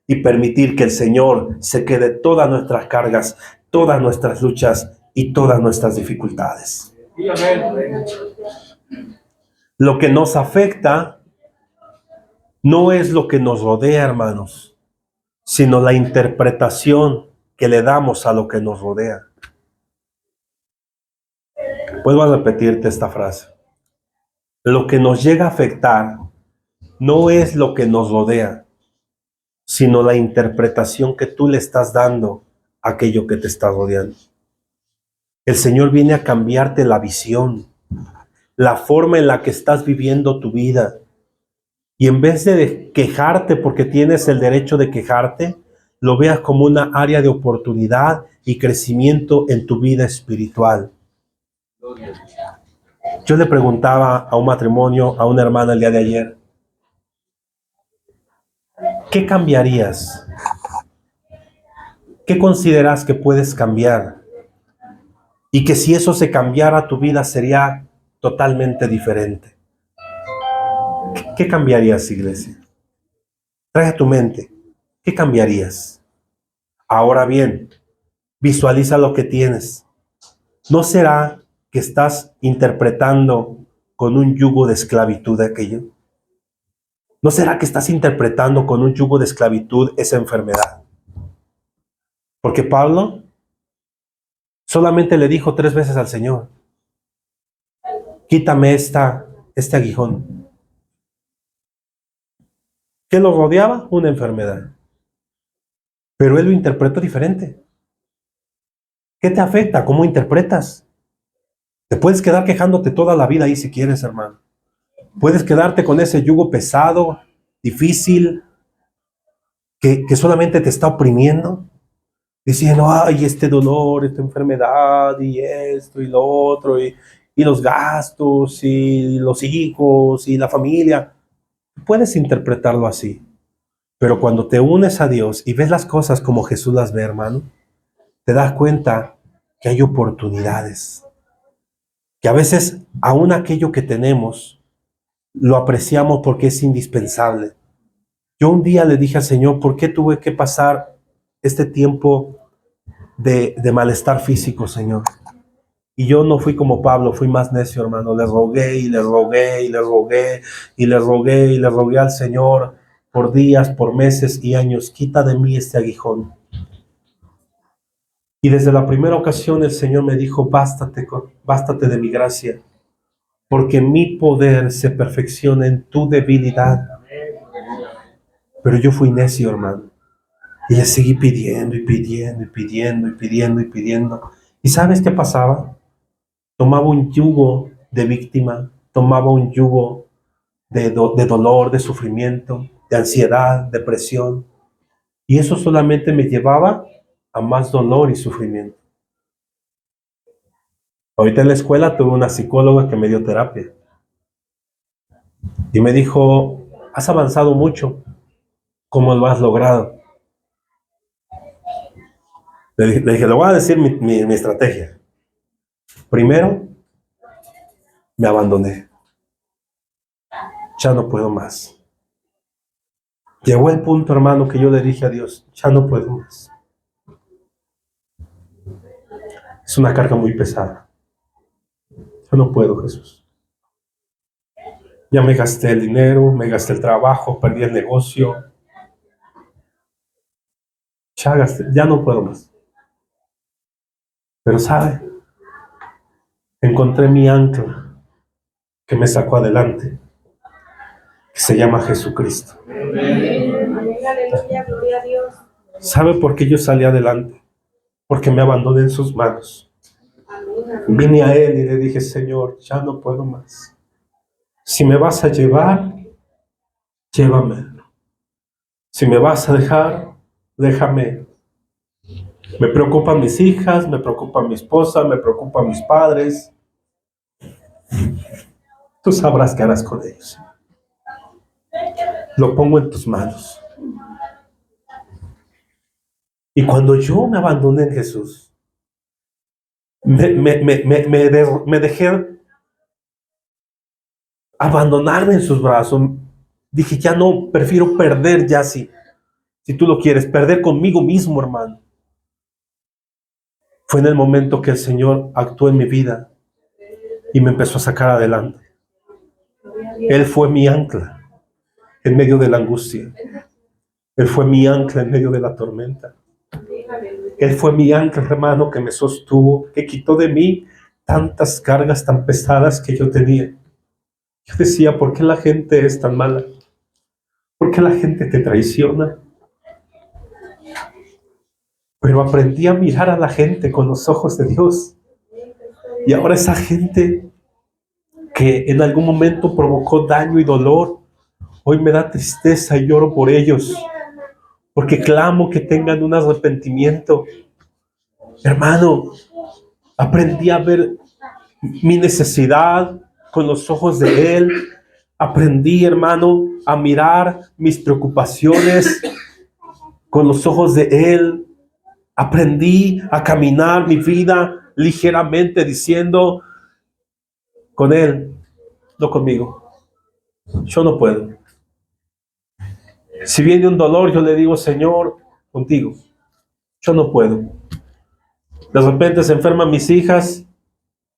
y permitir que el Señor se quede todas nuestras cargas, todas nuestras luchas y todas nuestras dificultades. Lo que nos afecta no es lo que nos rodea, hermanos, sino la interpretación que le damos a lo que nos rodea. Vuelvo a repetirte esta frase. Lo que nos llega a afectar no es lo que nos rodea, sino la interpretación que tú le estás dando a aquello que te está rodeando. El Señor viene a cambiarte la visión, la forma en la que estás viviendo tu vida. Y en vez de quejarte porque tienes el derecho de quejarte, lo veas como una área de oportunidad y crecimiento en tu vida espiritual. Yo le preguntaba a un matrimonio, a una hermana el día de ayer, ¿qué cambiarías? ¿Qué consideras que puedes cambiar? Y que si eso se cambiara, tu vida sería totalmente diferente. ¿Qué cambiarías, iglesia? Trae a tu mente, ¿qué cambiarías? Ahora bien, visualiza lo que tienes. ¿No será que estás interpretando con un yugo de esclavitud aquello? ¿No será que estás interpretando con un yugo de esclavitud esa enfermedad? Porque Pablo solamente le dijo 3 veces al Señor: quítame este aguijón. ¿Qué lo rodeaba? Una enfermedad. Pero él lo interpretó diferente. ¿Qué te afecta? ¿Cómo interpretas? Te puedes quedar quejándote toda la vida ahí si quieres, hermano. Puedes quedarte con ese yugo pesado, difícil, que solamente te está oprimiendo, diciendo: ay, este dolor, esta enfermedad, y esto, y lo otro, y los gastos, y los hijos, y la familia. Puedes interpretarlo así, pero cuando te unes a Dios y ves las cosas como Jesús las ve, hermano, te das cuenta que hay oportunidades, que a veces aún aquello que tenemos lo apreciamos porque es indispensable. Yo un día le dije al Señor: ¿por qué tuve que pasar este tiempo de malestar físico, Señor? Y yo no fui como Pablo, fui más necio, hermano. Le rogué y le rogué y le rogué y le rogué y le rogué al Señor por días, por meses y años: quita de mí este aguijón. Y desde la primera ocasión el Señor me dijo: bástate de mi gracia, porque mi poder se perfecciona en tu debilidad. Pero yo fui necio, hermano, y le seguí pidiendo y pidiendo y pidiendo y pidiendo y pidiendo. ¿Y sabes qué pasaba? Tomaba un yugo de víctima, tomaba un yugo de dolor, de sufrimiento, de ansiedad, depresión, y eso solamente me llevaba a más dolor y sufrimiento. Ahorita en la escuela tuve una psicóloga que me dio terapia y me dijo: has avanzado mucho, ¿cómo lo has logrado? Le dije: le voy a decir mi estrategia. Primero, me abandoné. Ya no puedo más. Llegó el punto, hermano, que yo le dije a Dios, ya no puedo más. Es una carga muy pesada. Yo no puedo, Jesús. Ya me gasté el dinero, me gasté el trabajo, perdí el negocio. Ya no puedo más. Pero ¿sabe? Encontré mi ancla que me sacó adelante, que se llama Jesucristo. Aleluya, gloria a Dios. ¿Sabe por qué yo salí adelante? Porque me abandoné en sus manos. Vine a Él y le dije, Señor, ya no puedo más. Si me vas a llevar, llévame. Si me vas a dejar, déjame. Me preocupan mis hijas, me preocupa mi esposa, me preocupan mis padres. Tú sabrás qué harás con ellos. Lo pongo en tus manos. Y cuando yo me abandoné en Jesús, me dejé abandonarme en sus brazos. Dije, ya no, prefiero perder ya si tú lo quieres, perder conmigo mismo, hermano. Fue en el momento que el Señor actuó en mi vida y me empezó a sacar adelante. Él fue mi ancla en medio de la angustia. Él fue mi ancla en medio de la tormenta. Él fue mi ancla, hermano, que me sostuvo, que quitó de mí tantas cargas tan pesadas que yo tenía. Yo decía, ¿por qué la gente es tan mala? ¿Por qué la gente te traiciona? Pero aprendí a mirar a la gente con los ojos de Dios. Y ahora esa gente que en algún momento provocó daño y dolor, hoy me da tristeza y lloro por ellos. Porque clamo que tengan un arrepentimiento. Hermano, aprendí a ver mi necesidad con los ojos de Él. Aprendí, hermano, a mirar mis preocupaciones con los ojos de Él. Aprendí a caminar mi vida ligeramente diciendo con Él, no conmigo. Yo no puedo. Si viene un dolor, yo le digo, Señor, contigo. Yo no puedo. De repente se enferman mis hijas,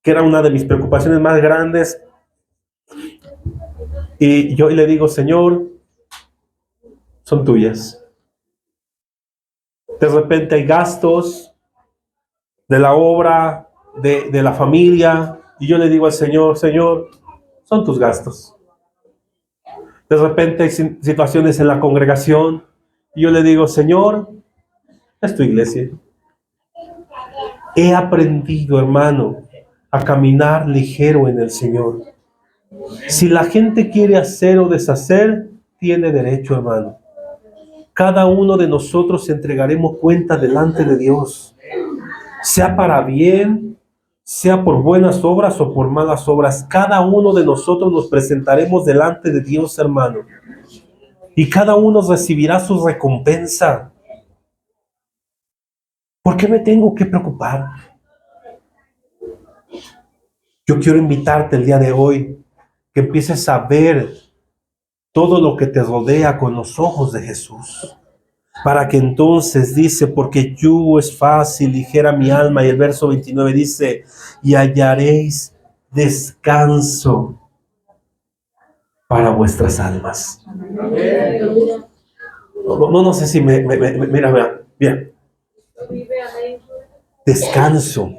que era una de mis preocupaciones más grandes. Y yo le digo, Señor, son tuyas. De repente hay gastos de la obra, de la familia. Y yo le digo al Señor, Señor, son tus gastos. De repente hay situaciones en la congregación. Y yo le digo, Señor, es tu iglesia. He aprendido, hermano, a caminar ligero en el Señor. Si la gente quiere hacer o deshacer, tiene derecho, hermano. Cada uno de nosotros entregaremos cuenta delante de Dios, sea para bien, sea por buenas obras o por malas obras. Cada uno de nosotros nos presentaremos delante de Dios, hermano, y cada uno recibirá su recompensa. ¿Por qué me tengo que preocupar? Yo quiero invitarte el día de hoy que empieces a ver todo lo que te rodea con los ojos de Jesús. Para que entonces dice, porque yugo es fácil, ligera mi alma. Y el verso 29 dice, y hallaréis descanso para vuestras almas. No sé si mira, bien. Descanso.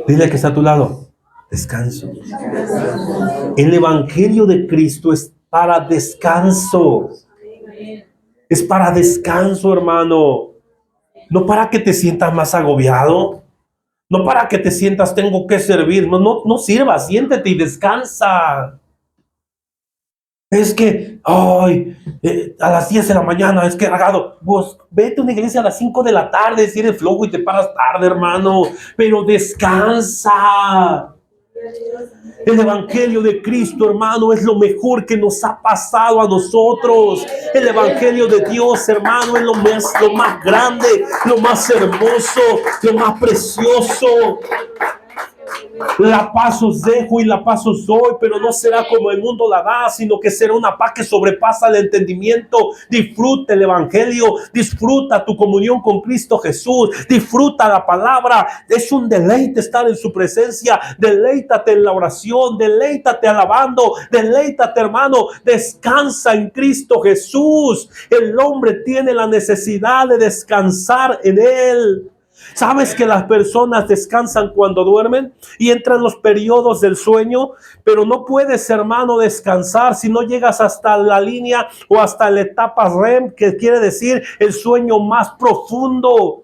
Dile que está a tu lado. Descanso. El Evangelio de Cristo es para descanso. Es para descanso, hermano. No para que te sientas más agobiado. No para que te sientas tengo que servir. No sirvas, siéntete y descansa. Es que, a las 10 de la mañana, es que ragado. Vos vete a una iglesia a las 5 de la tarde, si eres flojo y te paras tarde, hermano. Pero descansa. El Evangelio de Cristo, hermano, es lo mejor que nos ha pasado a nosotros. El Evangelio de Dios, hermano, es lo más grande, lo más hermoso, lo más precioso. La paz os dejo y la paz os doy, pero no será como el mundo la da, sino que será una paz que sobrepasa el entendimiento. Disfruta el evangelio, disfruta tu comunión con Cristo Jesús, disfruta la palabra. Es un deleite estar en su presencia. Deleítate en la oración, deleítate alabando, deleítate, hermano. Descansa en Cristo Jesús. El hombre tiene la necesidad de descansar en Él. ¿Sabes que las personas descansan cuando duermen y entran los periodos del sueño? Pero no puedes, hermano, descansar si no llegas hasta la línea o hasta la etapa REM, que quiere decir el sueño más profundo.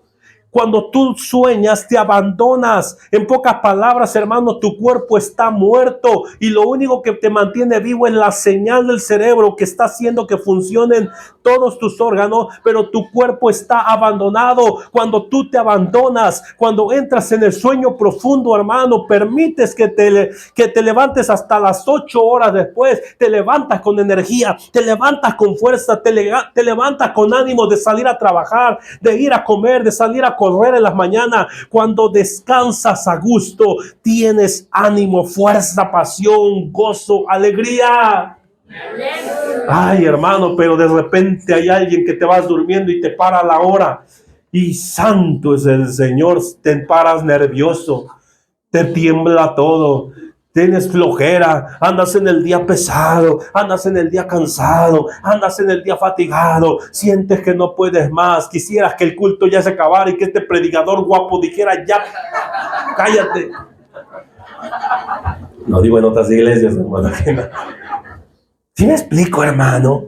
Cuando tú sueñas, te abandonas. En pocas palabras, hermano, tu cuerpo está muerto y lo único que te mantiene vivo es la señal del cerebro que está haciendo que funcionen todos tus órganos, pero tu cuerpo está abandonado. Cuando tú te abandonas, cuando entras en el sueño profundo, hermano, permites que te levantes hasta las 8 horas después, te levantas con energía, te levantas con fuerza, te levantas con ánimo de salir a trabajar, de ir a comer, de salir a correr en las mañanas. Cuando descansas a gusto, tienes ánimo, fuerza, pasión, gozo, alegría. Ay, hermano, pero de repente hay alguien que te vas durmiendo y te para la hora. Y santo es el Señor, te paras nervioso, te tiembla todo. Tienes flojera, andas en el día pesado, andas en el día cansado, andas en el día fatigado, sientes que no puedes más, quisieras que el culto ya se acabara y que este predicador guapo dijera ya, cállate. No digo en otras iglesias, hermano. ¿Sí me explico, hermano?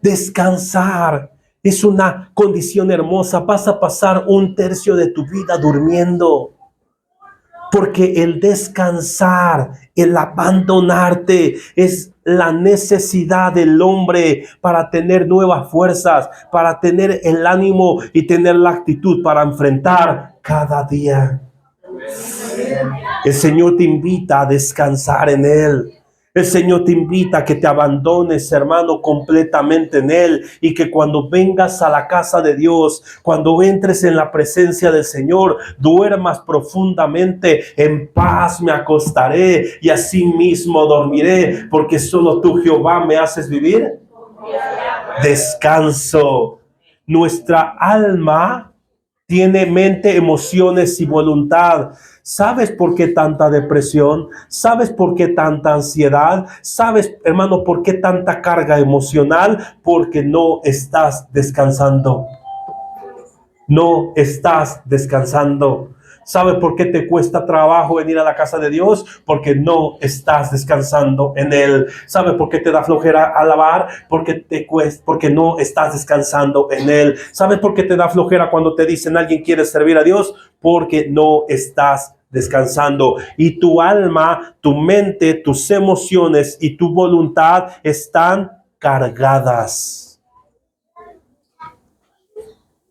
Descansar es una condición hermosa. Vas a pasar 1/3 de tu vida durmiendo. Porque el descansar, el abandonarte, es la necesidad del hombre para tener nuevas fuerzas, para tener el ánimo y tener la actitud para enfrentar cada día. El Señor te invita a descansar en Él. El Señor te invita a que te abandones, hermano, completamente en Él, y que cuando vengas a la casa de Dios, cuando entres en la presencia del Señor, duermas profundamente. En paz me acostaré y así mismo dormiré, porque solo tú, Jehová, me haces vivir. Descanso. Nuestra alma tiene mente, emociones y voluntad. ¿Sabes por qué tanta depresión? ¿Sabes por qué tanta ansiedad? ¿Sabes, hermano, por qué tanta carga emocional? Porque no estás descansando. No estás descansando. ¿Sabes por qué te cuesta trabajo venir a la casa de Dios? Porque no estás descansando en Él. ¿Sabes por qué te da flojera alabar? Porque no estás descansando en Él. ¿Sabes por qué te da flojera cuando te dicen alguien quiere servir a Dios? Porque no estás descansando. Y tu alma, tu mente, tus emociones y tu voluntad están cargadas.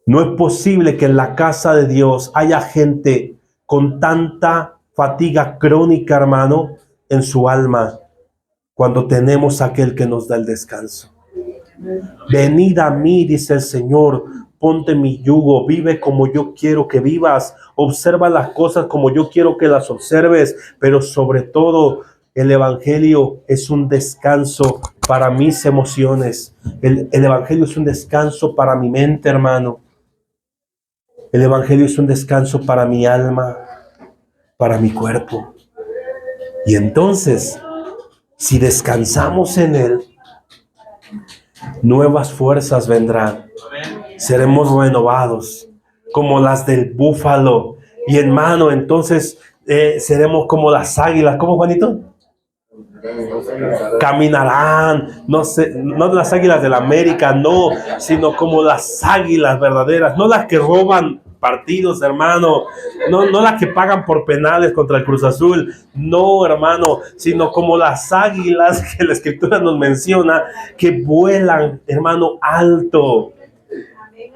No es posible que en la casa de Dios haya gente con tanta fatiga crónica, hermano, en su alma, cuando tenemos a aquel que nos da el descanso. Venid a mí, dice el Señor, ponte mi yugo, vive como yo quiero que vivas, observa las cosas como yo quiero que las observes, pero sobre todo el evangelio es un descanso para mis emociones. El evangelio es un descanso para mi mente, hermano. El evangelio es un descanso para mi alma, para mi cuerpo. Y entonces, si descansamos en Él, nuevas fuerzas vendrán. Seremos renovados, como las del búfalo. Y hermano, entonces seremos como las águilas. ¿Cómo, Juanito? Caminarán, no sé, no las águilas de la América, no, sino como las águilas verdaderas, no las que roban partidos, hermano, no las que pagan por penales contra el Cruz Azul, no, hermano, sino como las águilas que la Escritura nos menciona, que vuelan, hermano, alto.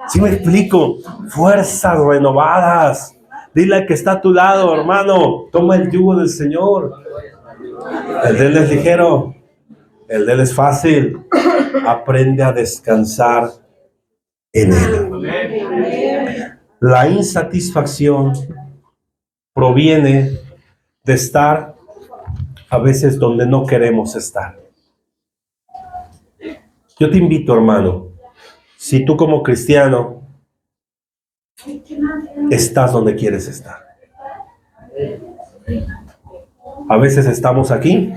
¿Sí me explico? Fuerzas renovadas. Dile al que está a tu lado, hermano, toma el yugo del Señor. El de Él es ligero, el de Él es fácil. Aprende a descansar en Él. La insatisfacción proviene de estar a veces donde no queremos estar. Yo te invito, hermano, si tú como cristiano estás donde quieres estar. A veces estamos aquí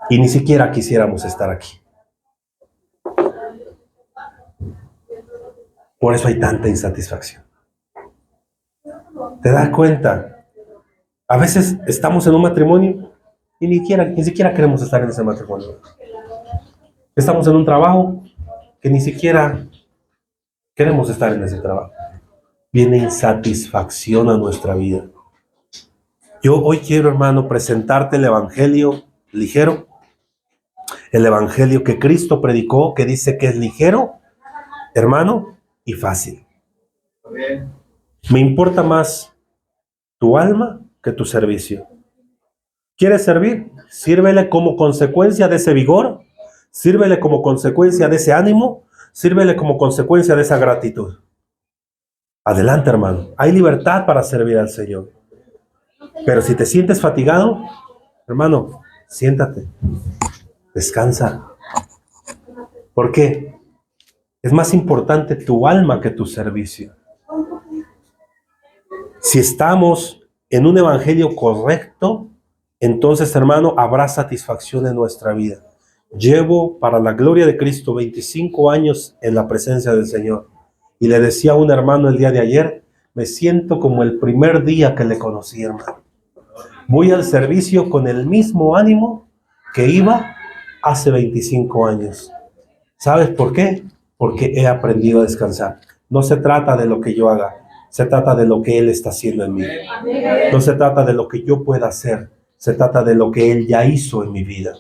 y ni siquiera quisiéramos estar aquí. Por eso hay tanta insatisfacción. ¿Te das cuenta? A veces estamos en un matrimonio y ni siquiera queremos estar en ese matrimonio. Estamos en un trabajo que ni siquiera queremos estar en ese trabajo. Viene insatisfacción a nuestra vida. Yo hoy quiero, hermano, presentarte el evangelio ligero, el evangelio que Cristo predicó, que dice que es ligero, hermano, y fácil. Me importa más tu alma que tu servicio. ¿Quieres servir? Sírvele como consecuencia de ese vigor, sírvele como consecuencia de ese ánimo, sírvele como consecuencia de esa gratitud. Adelante, hermano. Hay libertad para servir al Señor. Pero si te sientes fatigado, hermano, siéntate, descansa. ¿Por qué? Es más importante tu alma que tu servicio. Si estamos en un evangelio correcto, entonces, hermano, habrá satisfacción en nuestra vida. Llevo, para la gloria de Cristo, 25 años en la presencia del Señor. Y le decía a un hermano el día de ayer, me siento como el primer día que le conocí, hermano. Voy al servicio con el mismo ánimo que iba hace 25 años. ¿Sabes por qué? Porque he aprendido a descansar. No se trata de lo que yo haga, se trata de lo que Él está haciendo en mí. No se trata de lo que yo pueda hacer, se trata de lo que Él ya hizo en mi vida.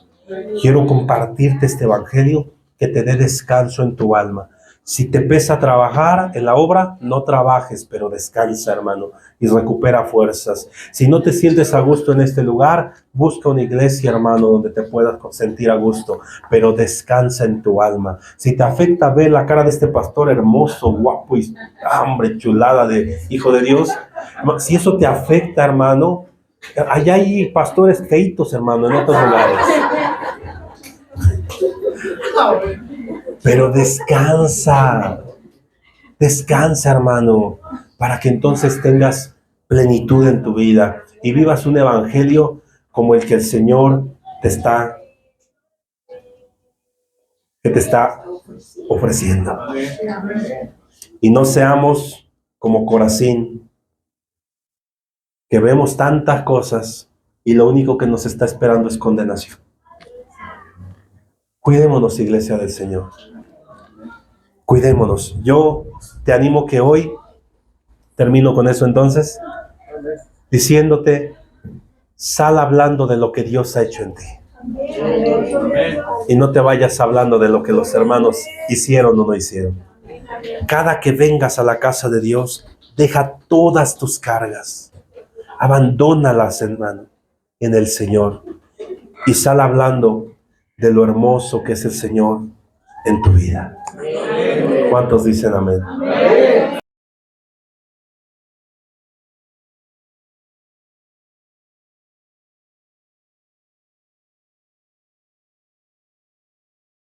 Quiero compartirte este evangelio que te dé descanso en tu alma. Si te pesa trabajar en la obra, no trabajes, pero descansa, hermano, y recupera fuerzas. Si no te sientes a gusto en este lugar, busca una iglesia, hermano, donde te puedas sentir a gusto, pero descansa en tu alma. Si te afecta ver la cara de este pastor hermoso, guapo y hombre, chulada de hijo de Dios, si eso te afecta, hermano, allá hay pastores feitos, hermano, en otros lugares. Pero descansa, hermano, para que entonces tengas plenitud en tu vida y vivas un evangelio como el que el Señor te está ofreciendo. Y no seamos como Corazín, que vemos tantas cosas y lo único que nos está esperando es condenación. Cuidémonos, iglesia del Señor. Cuidémonos. Yo te animo que hoy, termino con eso entonces, diciéndote, sal hablando de lo que Dios ha hecho en ti. Y no te vayas hablando de lo que los hermanos hicieron o no hicieron. Cada que vengas a la casa de Dios, deja todas tus cargas. Abandónalas, hermano, en el Señor. Y sal hablando de lo hermoso que es el Señor en tu vida. ¿Cuántos dicen amén?